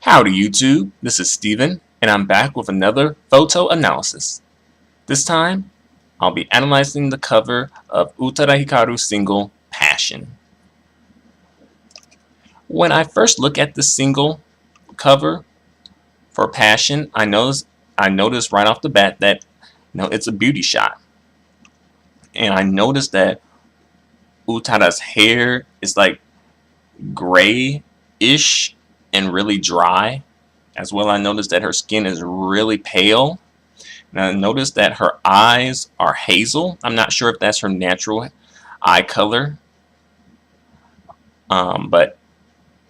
Howdy YouTube, this is Steven, and I'm back with another photo analysis. This time, I'll be analyzing the cover of Utada Hikaru's single, Passion. When I first look at the single cover for Passion, I noticed right off the bat that it's a beauty shot. And I noticed that Utada's hair is like gray-ish and really dry. As well, I noticed that her skin is really pale. And I noticed that her eyes are hazel. I'm not sure if that's her natural eye color. But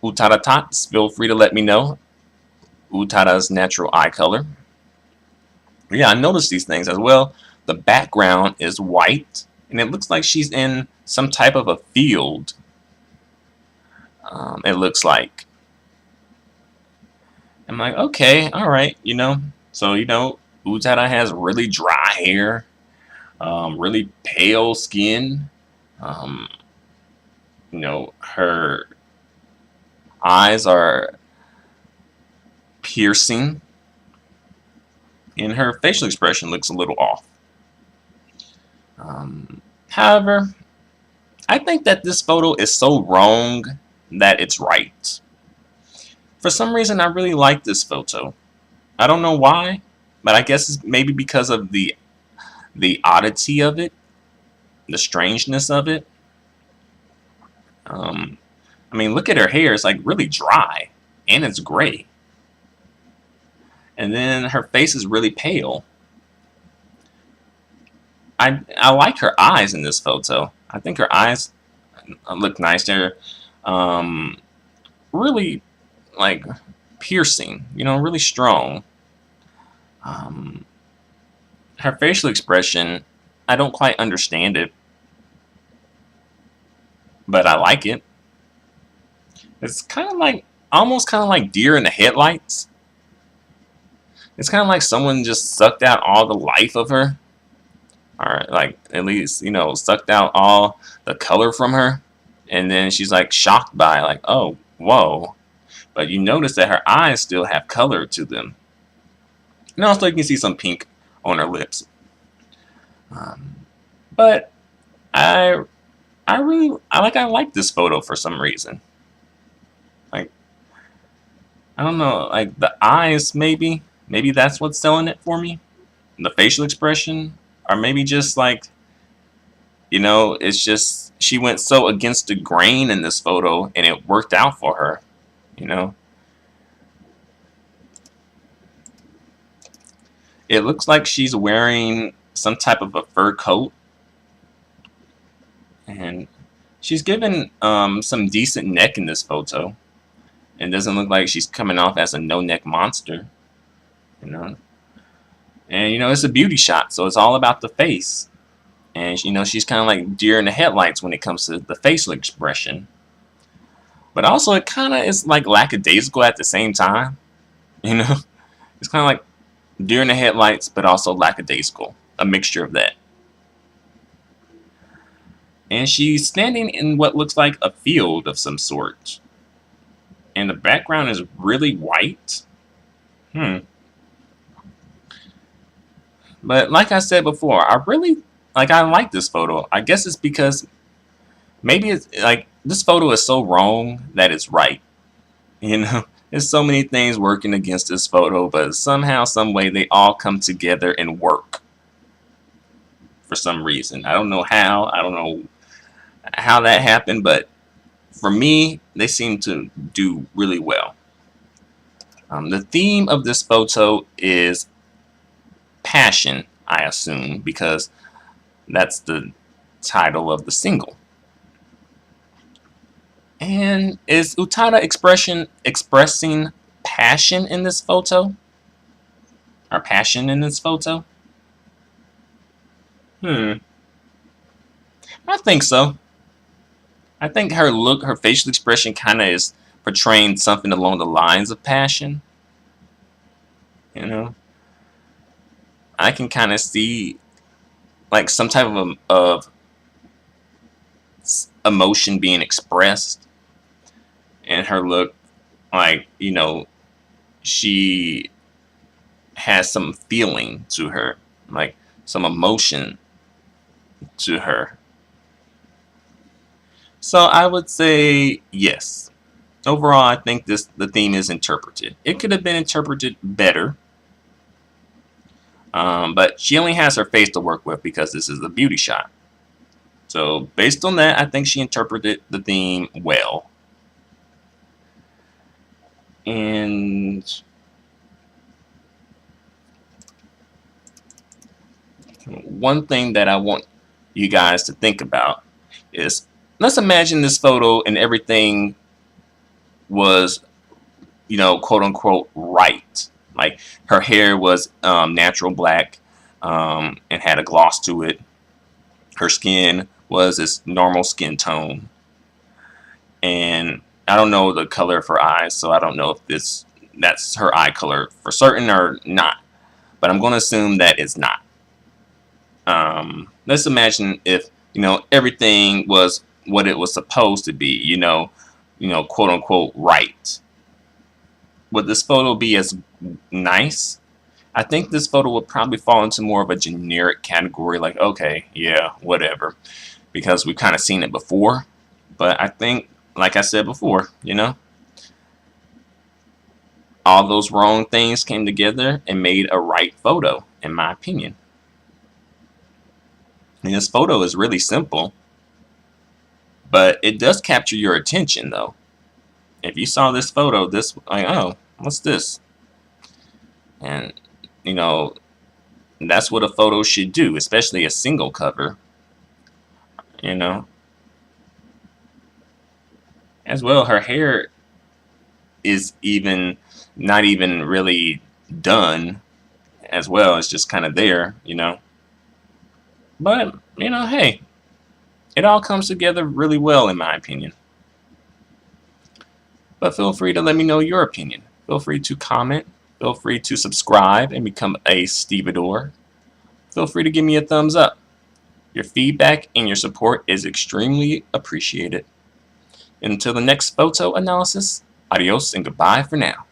Utada Tots, feel free to let me know Utada's natural eye color. Yeah, I noticed these things as well. The background is white, and it looks like she's in some type of a field. It looks like. I'm like, okay, all right, So, Utada has really dry hair, really pale skin. Her eyes are piercing, and her facial expression looks a little off. However, I think that this photo is so wrong that it's right. For some reason, I really like this photo. I don't know why, but I guess it's maybe because of the oddity of it, the strangeness of it. I mean, look at her hair. It's like really dry, and it's gray. And then her face is really pale. I like her eyes in this photo. I think her eyes look nice. They're really like piercing, really strong. Her facial expression, I don't quite understand it, but I like it. It's kind of like, almost kind of like deer in the headlights. It's kind of like someone just sucked out all the life of her. Or like, at least, sucked out all the color from her. And then she's like shocked by like, oh, whoa. But you notice that her eyes still have color to them. And also you can see some pink on her lips. But I like this photo for some reason. Like, I don't know, like the eyes maybe that's what's selling it for me. The facial expression, or maybe just like, it's just she went so against the grain in this photo and it worked out for her. It looks like she's wearing some type of a fur coat, and she's given some decent neck in this photo. It doesn't look like she's coming off as a no-neck monster, And it's a beauty shot, so it's all about the face. And she's kind of like deer in the headlights when it comes to the facial expression. But also, it kind of is like lackadaisical at the same time. It's kind of like deer in the headlights, but also lackadaisical. A mixture of that. And she's standing in what looks like a field of some sort. And the background is really white. But like I said before, I like this photo. I guess it's because maybe it's like this photo is so wrong that it's right. There's so many things working against this photo, but somehow, some way, they all come together and work for some reason. I don't know how. I don't know how that happened, but for me, they seem to do really well. The theme of this photo is passion, I assume, because that's the title of the single. And is Utada expressing passion in this photo? Or passion in this photo? I think so. I think her look, her facial expression kind of is portraying something along the lines of passion. I can kind of see like some type of emotion being expressed, and her look like she has some feeling to her, like some emotion to her. So I would say yes. Overall, I think the theme is interpreted. It could have been interpreted better, but she only has her face to work with because this is a beauty shot. So based on that, I think she interpreted the theme well. And one thing that I want you guys to think about is, let's imagine this photo and everything was, quote unquote, right. Like her hair was natural black and had a gloss to it. Her skin was this normal skin tone. And I don't know the color of her eyes, so I don't know if that's her eye color for certain or not. But I'm going to assume that it's not. Let's imagine if everything was what it was supposed to be, quote unquote right. Would this photo be as nice? I think this photo would probably fall into more of a generic category, like, okay, yeah, whatever, because we've kind of seen it before. But I think, like I said before, all those wrong things came together and made a right photo, in my opinion. And this photo is really simple, but it does capture your attention, though. If you saw this photo, like, oh, what's this? And, that's what a photo should do, especially a single cover, As well, her hair is not even really done as well. It's just kind of there, But, hey, it all comes together really well, in my opinion. But feel free to let me know your opinion. Feel free to comment. Feel free to subscribe and become a stevedore. Feel free to give me a thumbs up. Your feedback and your support is extremely appreciated. Until the next photo analysis, adios and goodbye for now.